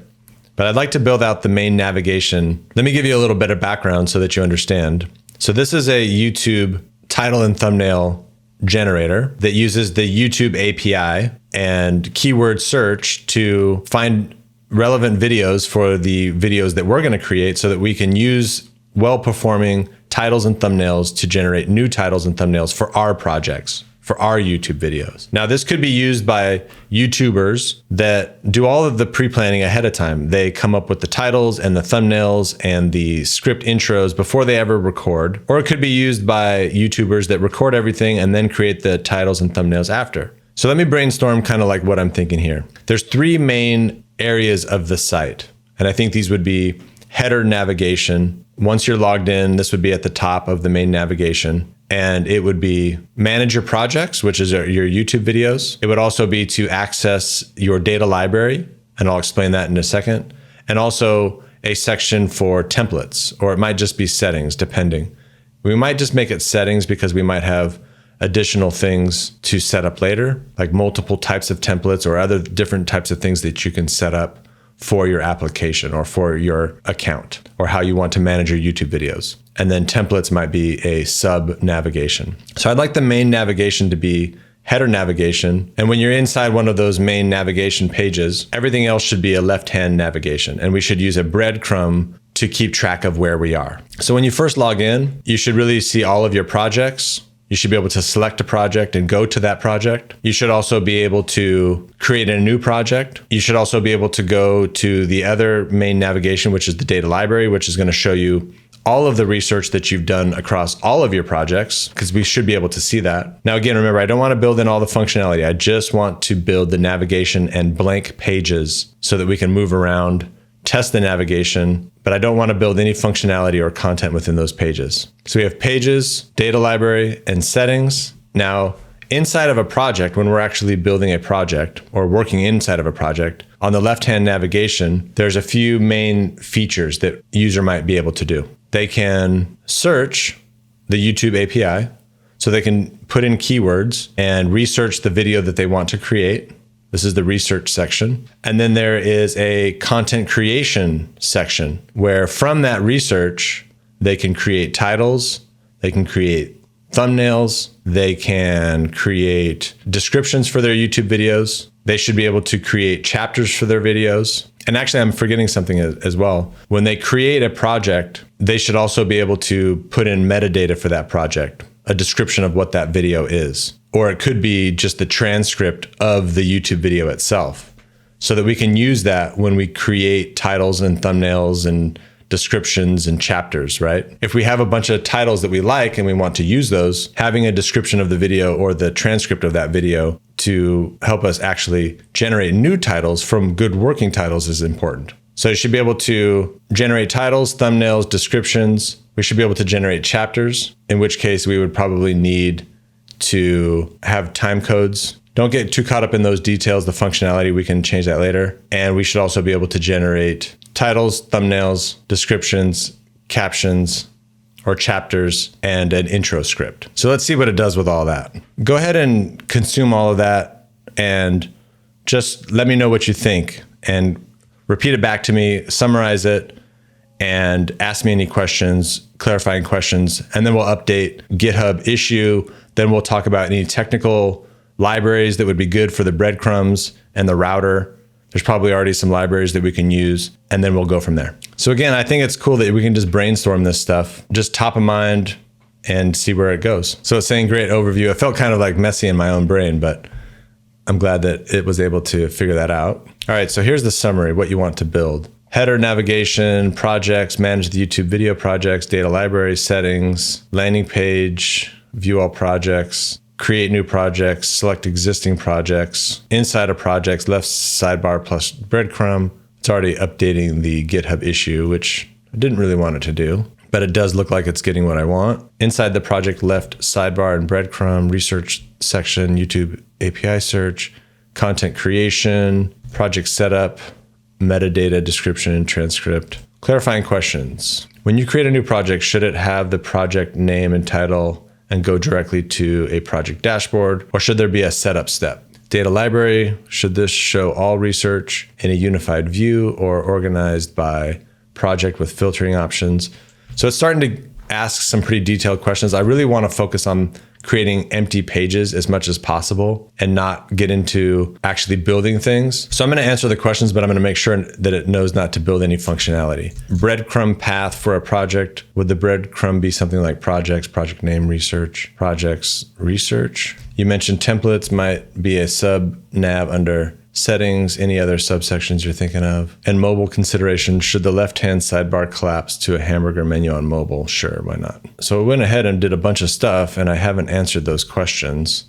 But I'd like to build out the main navigation. Let me give you a little bit of background so that you understand. So this is a YouTube title and thumbnail generator that uses the YouTube API and keyword search to find relevant videos for the videos that we're going to create so that we can use well-performing titles and thumbnails to generate new titles and thumbnails for our projects, for our YouTube videos. Now, this could be used by YouTubers that do all of the pre-planning ahead of time. They come up with the titles and the thumbnails and the script intros before they ever record. Or it could be used by YouTubers that record everything and then create the titles and thumbnails after. So let me brainstorm kind of like what I'm thinking here. There's three main areas of the site. And I think these would be header navigation. Once you're logged in, this would be at the top of the main navigation. And it would be manage your projects, which is your YouTube videos. It would also be to access your data library, and I'll explain that in a second. And also a section for templates, or it might just be settings, depending. We might just make it settings because we might have additional things to set up later, like multiple types of templates or other different types of things that you can set up for your application or for your account or how you want to manage your YouTube videos. And then templates might be a sub navigation. So I'd like the main navigation to be header navigation. And when you're inside one of those main navigation pages, everything else should be a left-hand navigation. And we should use a breadcrumb to keep track of where we are. So when you first log in, you should really see all of your projects. You should be able to select a project and go to that project. You should also be able to create a new project. You should also be able to go to the other main navigation, which is the data library, which is going to show you all of the research that you've done across all of your projects, because we should be able to see that. Now, again, remember, I don't want to build in all the functionality. I just want to build the navigation and blank pages so that we can move around, test the navigation, but I don't want to build any functionality or content within those pages. So we have pages, data library, and settings. Now, inside of a project, when we're actually building a project or working inside of a project, on the left-hand navigation, there's a few main features that user might be able to do. They can search the YouTube API, so they can put in keywords and research the video that they want to create. This is the research section. And then there is a content creation section where from that research, they can create titles, they can create thumbnails, they can create descriptions for their YouTube videos. They should be able to create chapters for their videos. And actually, I'm forgetting something as well. When they create a project, they should also be able to put in metadata for that project, a description of what that video is. Or it could be just the transcript of the YouTube video itself, so that we can use that when we create titles and thumbnails and descriptions and chapters, right? If we have a bunch of titles that we like and we want to use those, having a description of the video or the transcript of that video to help us actually generate new titles from good working titles is important. So you should be able to generate titles, thumbnails, descriptions. We should be able to generate chapters, in which case we would probably need to have time codes. Don't get too caught up in those details, the functionality, we can change that later. And we should also be able to generate titles, thumbnails, descriptions, captions, or chapters, and an intro script. So let's see what it does with all that. Go ahead and consume all of that and just let me know what you think and repeat it back to me, summarize it, and ask me any questions, clarifying questions, and then we'll update GitHub issue. Then we'll talk about any technical libraries that would be good for the breadcrumbs and the router. There's probably already some libraries that we can use, and then we'll go from there. So again, I think it's cool that we can just brainstorm this stuff, just top of mind and see where it goes. So it's saying great overview. It felt kind of like messy in my own brain, but I'm glad that it was able to figure that out. All right, so here's the summary, what you want to build. Header navigation, projects, manage the YouTube video projects, data library, settings, landing page, view all projects, create new projects, select existing projects, inside of projects, left sidebar plus breadcrumb. It's already updating the GitHub issue, which I didn't really want it to do, but it does look like it's getting what I want. Inside the project, left sidebar and breadcrumb, research section, YouTube API search, content creation, project setup, metadata, description, and transcript. Clarifying questions. When you create a new project, should it have the project name and title and go directly to a project dashboard, or should there be a setup step? Data library, should this show all research in a unified view or organized by project with filtering options? So it's starting to ask some pretty detailed questions. I really want to focus on creating empty pages as much as possible and not get into actually building things. So I'm going to answer the questions, but I'm going to make sure that it knows not to build any functionality. Breadcrumb path for a project. Would the breadcrumb be something like projects, project name, research, projects, research? You mentioned templates might be a sub nav under settings, any other subsections you're thinking of. And mobile consideration, should the left-hand sidebar collapse to a hamburger menu on mobile? Sure, why not? So I went ahead and did a bunch of stuff and I haven't answered those questions.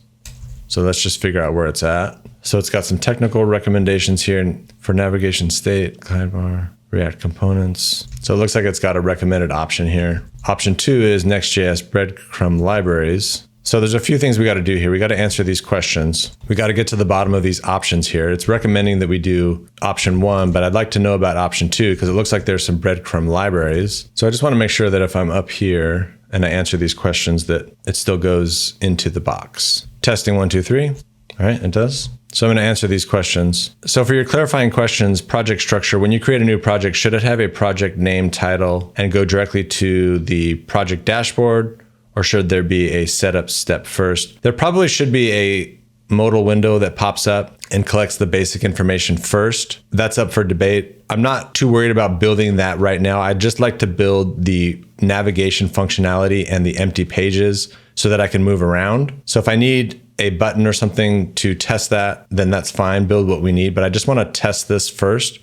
So let's just figure out where it's at. So it's got some technical recommendations here for navigation state, sidebar, React components. So it looks like it's got a recommended option here. Option 2 is Next.js breadcrumb libraries. So there's a few things we got to do here. We got to answer these questions. We got to get to the bottom of these options here. It's recommending that we do option 1, but I'd like to know about option 2 because it looks like there's some breadcrumb libraries. So I just want to make sure that if I'm up here and I answer these questions that it still goes into the box. Testing 1, 2, 3. All right, it does. So I'm going to answer these questions. So for your clarifying questions, project structure, when you create a new project, should it have a project name, title, and go directly to the project dashboard? Or should there be a setup step first? There probably should be a modal window that pops up and collects the basic information first. That's up for debate. I'm not too worried about building that right now. I'd just like to build the navigation functionality and the empty pages so that I can move around. So if I need a button or something to test that, then that's fine, build what we need. But I just want to test this first.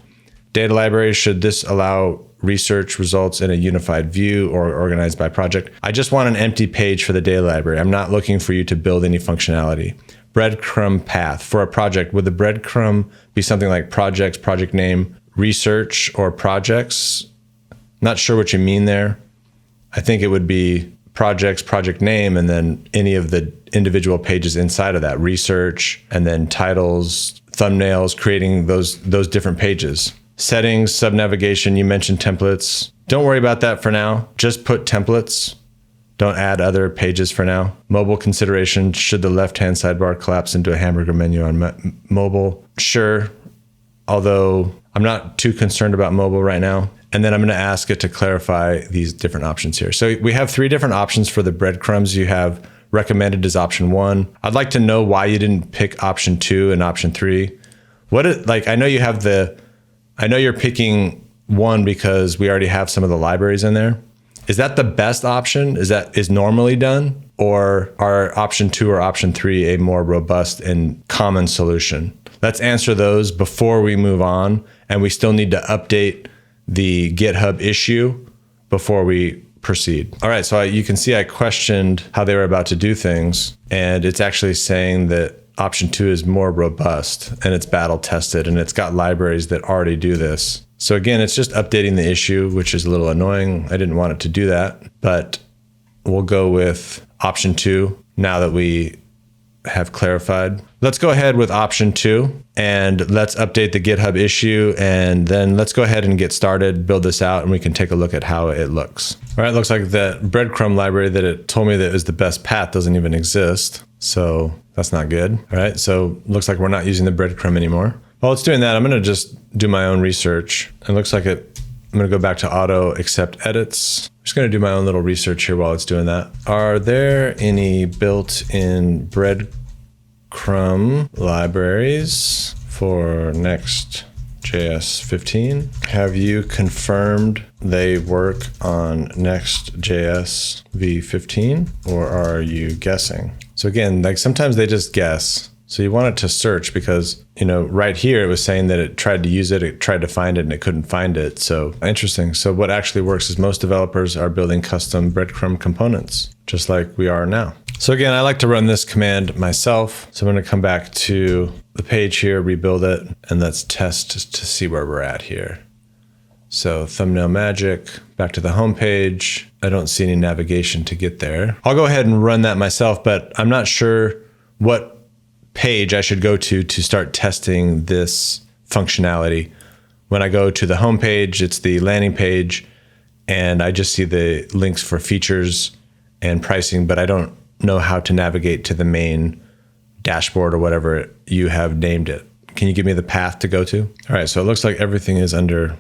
Data library, should this allow research results in a unified view or organized by project? I just want an empty page for the data library. I'm not looking for you to build any functionality. Breadcrumb path for a project. Would the breadcrumb be something like projects, project name, research, or projects? Not sure what you mean there. I think it would be projects, project name, and then any of the individual pages inside of that, research, and then titles, thumbnails, creating those different pages. Settings, sub-navigation, you mentioned templates. Don't worry about that for now. Just put templates. Don't add other pages for now. Mobile consideration, should the left-hand sidebar collapse into a hamburger menu on mobile? Sure, although I'm not too concerned about mobile right now. And then I'm going to ask it to clarify these different options here. So we have 3 different options for the breadcrumbs. You have recommended as option 1. I'd like to know why you didn't pick option 2 and option 3. I know you're picking 1 because we already have some of the libraries in there. Is that the best option? Is normally done? Or are option 2 or option 3 a more robust and common solution? Let's answer those before we move on. And we still need to update the GitHub issue before we proceed. All right, so you can see I questioned how they were about to do things. And it's actually saying that option 2 is more robust and it's battle tested and it's got libraries that already do this. So again, it's just updating the issue, which is a little annoying. I didn't want it to do that, but we'll go with option 2 now that we have clarified. Let's go ahead with option 2 and let's update the GitHub issue, and then let's go ahead and get started, build this out, and we can take a look at how it looks. All right, it looks like the breadcrumb library that it told me that was the best path doesn't even exist. So that's not good. All right, so looks like we're not using the breadcrumb anymore. While it's doing that, I'm gonna just do my own research. It looks like I'm gonna go back to auto accept edits. I'm just gonna do my own little research here while it's doing that. Are there any built-in breadcrumb libraries for Next.js 15? Have you confirmed they work on Next.js v15, or are you guessing? So again, like sometimes they just guess. So you want it to search because, right here it was saying that it tried to use it, it tried to find it, and it couldn't find it. So interesting. So what actually works is most developers are building custom breadcrumb components, just like we are now. So again, I like to run this command myself. So I'm going to come back to the page here, rebuild it, and let's test to see where we're at here. So thumbnail magic, back to the home page. I don't see any navigation to get there. I'll go ahead and run that myself, but I'm not sure what page I should go to start testing this functionality. When I go to the home page, it's the landing page, and I just see the links for features and pricing, but I don't know how to navigate to the main dashboard or whatever you have named it. Can you give me the path to go to? All right, so it looks like everything is under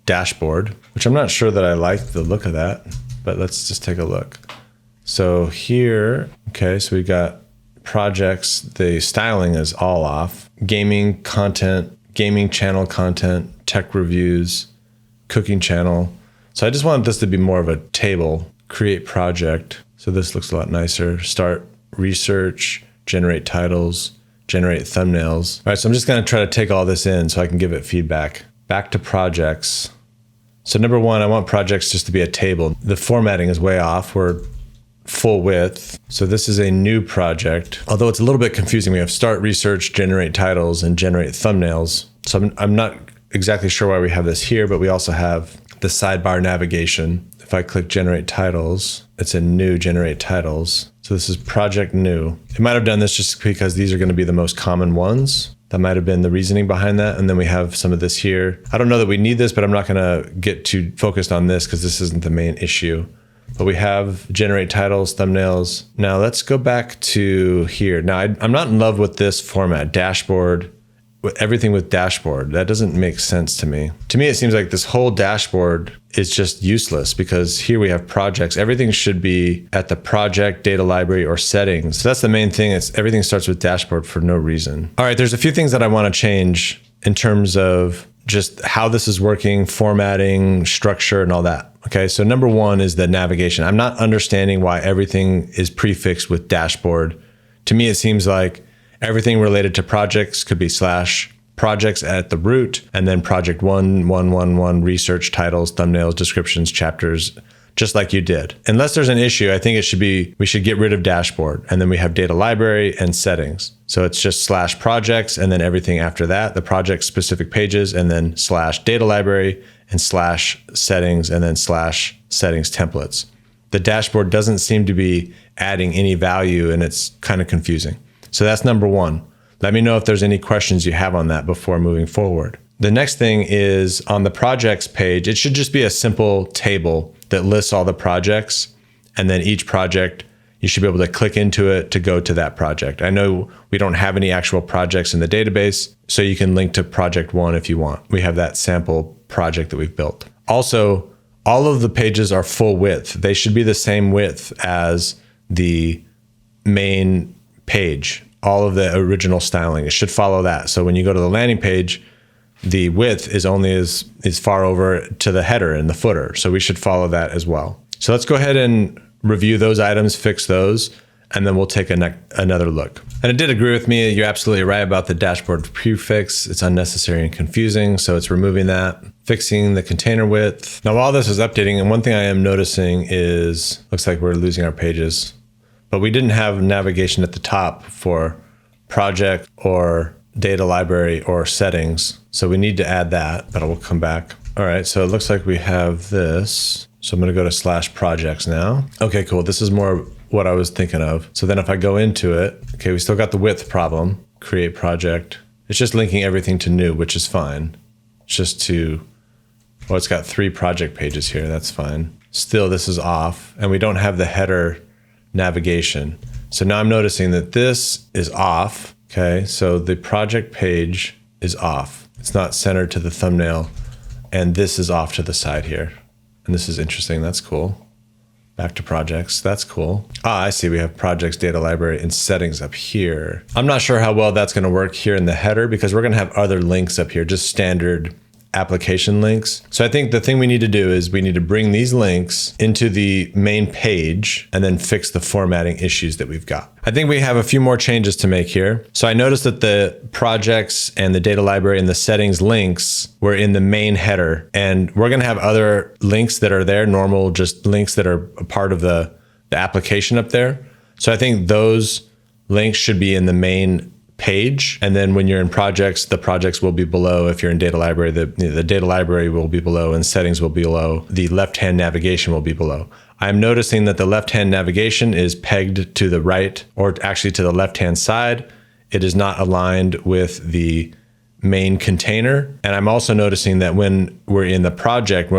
dashboard, which I'm not sure that I like the look of that, but let's just take a look. So here, okay, so we got projects, the styling is all off. Gaming content, gaming channel content, tech reviews, cooking channel. So I just wanted this to be more of a table. Create project. So this looks a lot nicer. Start research, generate titles, generate thumbnails. All right, so I'm just gonna try to take all this in so I can give it feedback. Back to projects. So number one, I want projects just to be a table. The formatting is way off. We're full width. So this is a new project. Although it's a little bit confusing. We have start research, generate titles, and generate thumbnails. So I'm not exactly sure why we have this here, but we also have the sidebar navigation. If I click generate titles, it's a new generate titles. So this is project new. It might have done this just because these are going to be the most common ones. That might have been the reasoning behind that. And then we have some of this here. I don't know that we need this, but I'm not going to get too focused on this because this isn't the main issue. But we have generate titles, thumbnails. Now let's go back to here. Now I'm not in love with this format, dashboard, with everything with dashboard. That doesn't make sense to me. To me, it seems like this whole dashboard is just useless because here we have projects. Everything should be at the project, data library, or settings. So that's the main thing. It's everything starts with dashboard for no reason. All right, there's a few things that I want to change in terms of just how this is working, formatting, structure, and all that. Okay, so number one is the navigation. I'm not understanding why everything is prefixed with dashboard. To me, it seems like everything related to projects could be slash projects at the root, and then project 1, research, titles, thumbnails, descriptions, chapters, just like you did. Unless there's an issue, I think it should be, we should get rid of dashboard, and then we have data library and settings. So it's just slash projects, and then everything after that, the project specific pages, and then slash data library and slash settings, and then slash settings templates. The dashboard doesn't seem to be adding any value, and it's kind of confusing. So that's number one. Let me know if there's any questions you have on that before moving forward. The next thing is on the projects page, it should just be a simple table that lists all the projects, and then each project, you should be able to click into it to go to that project. I know we don't have any actual projects in the database, so you can link to project one if you want. We have that sample project that we've built. Also, all of the pages are full width. They should be the same width as the main page. All of the original styling, it should follow that. So when you go to the landing page, the width is only as far over to the header and the footer. So we should follow that as well. So let's go ahead and review those items, fix those, and then we'll take another look. And it did agree with me. You're absolutely right about the dashboard prefix. It's unnecessary and confusing. So it's removing that, fixing the container width. Now, while this is updating, and one thing I am noticing is, looks like we're losing our pages, but we didn't have navigation at the top for project or data library or settings. So we need to add that, but I will come back. All right, so it looks like we have this. So I'm gonna go to slash projects now. Okay, cool, this is more what I was thinking of. So then if I go into it, okay, we still got the width problem, create project. It's just linking everything to new, which is fine. It's just to, well, it's got 3 project pages here, that's fine. Still, this is off, and we don't have the header navigation. So now I'm noticing that this is off. Okay, so the project page is off. It's not centered to the thumbnail, and this is off to the side here. And this is interesting, that's cool. Back to projects, that's cool. Ah, I see, we have projects, data library, and settings up here. I'm not sure how well that's gonna work here in the header because we're gonna have other links up here, just standard application links. So I think the thing we need to do is we need to bring these links into the main page and then fix the formatting issues that we've got. I think we have a few more changes to make here. So I noticed that the projects and the data library and the settings links were in the main header, and we're going to have other links that are there, normal just links that are a part of the application up there. So I think those links should be in the main page, and then when you're in projects, the projects will be below. If you're in data library, the data library will be below, and settings will be below. The left-hand navigation will be below. I'm noticing that the left-hand navigation is pegged to the right, or actually to the left-hand side. It is not aligned with the main container. And I'm also noticing that when we're in a project,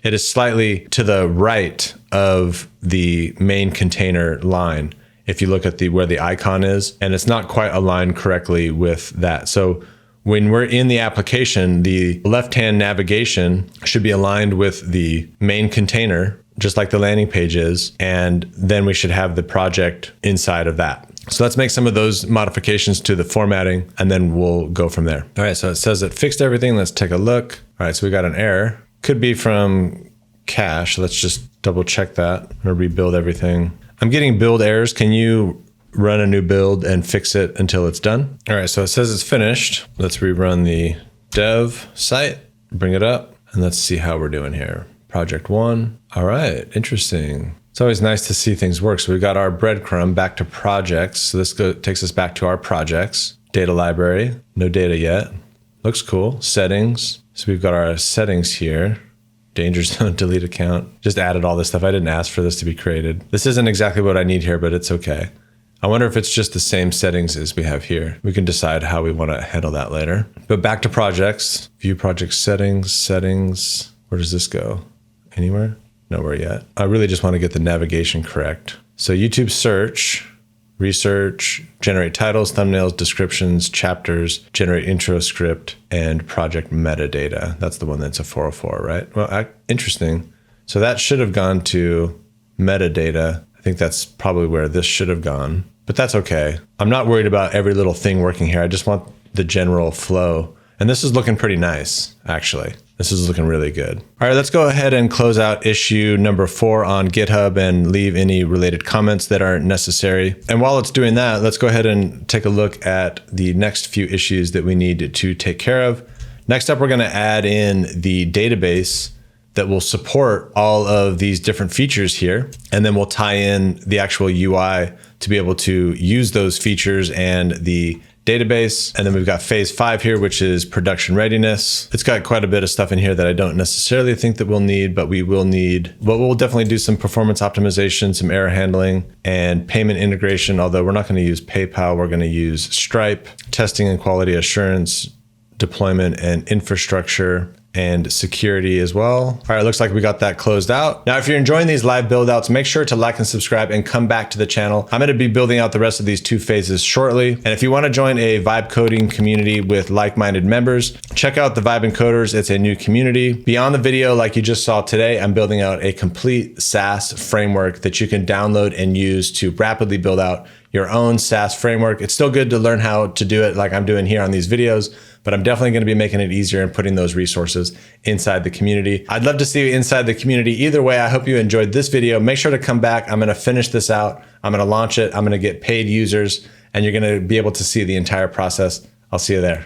it is slightly to the right of the main container line. If you look at where the icon is, and it's not quite aligned correctly with that. So when we're in the application, the left-hand navigation should be aligned with the main container, just like the landing page is. And then we should have the project inside of that. So let's make some of those modifications to the formatting, and then we'll go from there. All right, so it says it fixed everything. Let's take a look. All right, so we got an error. Could be from cache. Let's just double check that. I'm gonna rebuild everything. I'm getting build errors. Can you run a new build and fix it until it's done? All right, so it says it's finished. Let's rerun the dev site, bring it up, and let's see how we're doing here. Project 1. All right, interesting. It's always nice to see things work. So we got our breadcrumb back to projects. So this takes us back to our projects. Data library, no data yet. Looks cool. Settings. So we've got our settings here. Danger zone, delete account. Just added all this stuff. I didn't ask for this to be created. This isn't exactly what I need here, but it's okay. I wonder if it's just the same settings as we have here. We can decide how we want to handle that later. But back to projects. View project settings. Where does this go? Anywhere? Nowhere yet. I really just want to get the navigation correct. So YouTube search, research, generate titles, thumbnails, descriptions, chapters, generate intro script, and project metadata. That's the one that's a 404, right? Well, interesting. So that should have gone to metadata. I think that's probably where this should have gone, but that's okay. I'm not worried about every little thing working here. I just want the general flow. And this is looking pretty nice, actually. This is looking really good. All right, let's go ahead and close out issue number 4 on GitHub and leave any related comments that aren't necessary. And while it's doing that, let's go ahead and take a look at the next few issues that we need to take care of. Next up, we're gonna add in the database that will support all of these different features here. And then we'll tie in the actual UI to be able to use those features and the database. And then we've got phase 5 here, which is production readiness. It's got quite a bit of stuff in here that I don't necessarily think that we'll need, but we'll definitely do some performance optimization, some error handling, and payment integration. Although we're not going to use PayPal, we're going to use Stripe, testing and quality assurance, deployment and infrastructure, and security as well. All right, looks like we got that closed out. Now, if you're enjoying these live build outs, make sure to like and subscribe and come back to the channel. I'm gonna be building out the rest of these 2 phases shortly. And if you wanna join a vibe coding community with like-minded members, check out the Vibe Encoders. It's a new community. Beyond the video, like you just saw today, I'm building out a complete SaaS framework that you can download and use to rapidly build out your own SaaS framework. It's still good to learn how to do it like I'm doing here on these videos, but I'm definitely going to be making it easier and putting those resources inside the community. I'd love to see you inside the community. Either way, I hope you enjoyed this video. Make sure to come back. I'm going to finish this out. I'm going to launch it. I'm going to get paid users, and you're going to be able to see the entire process. I'll see you there.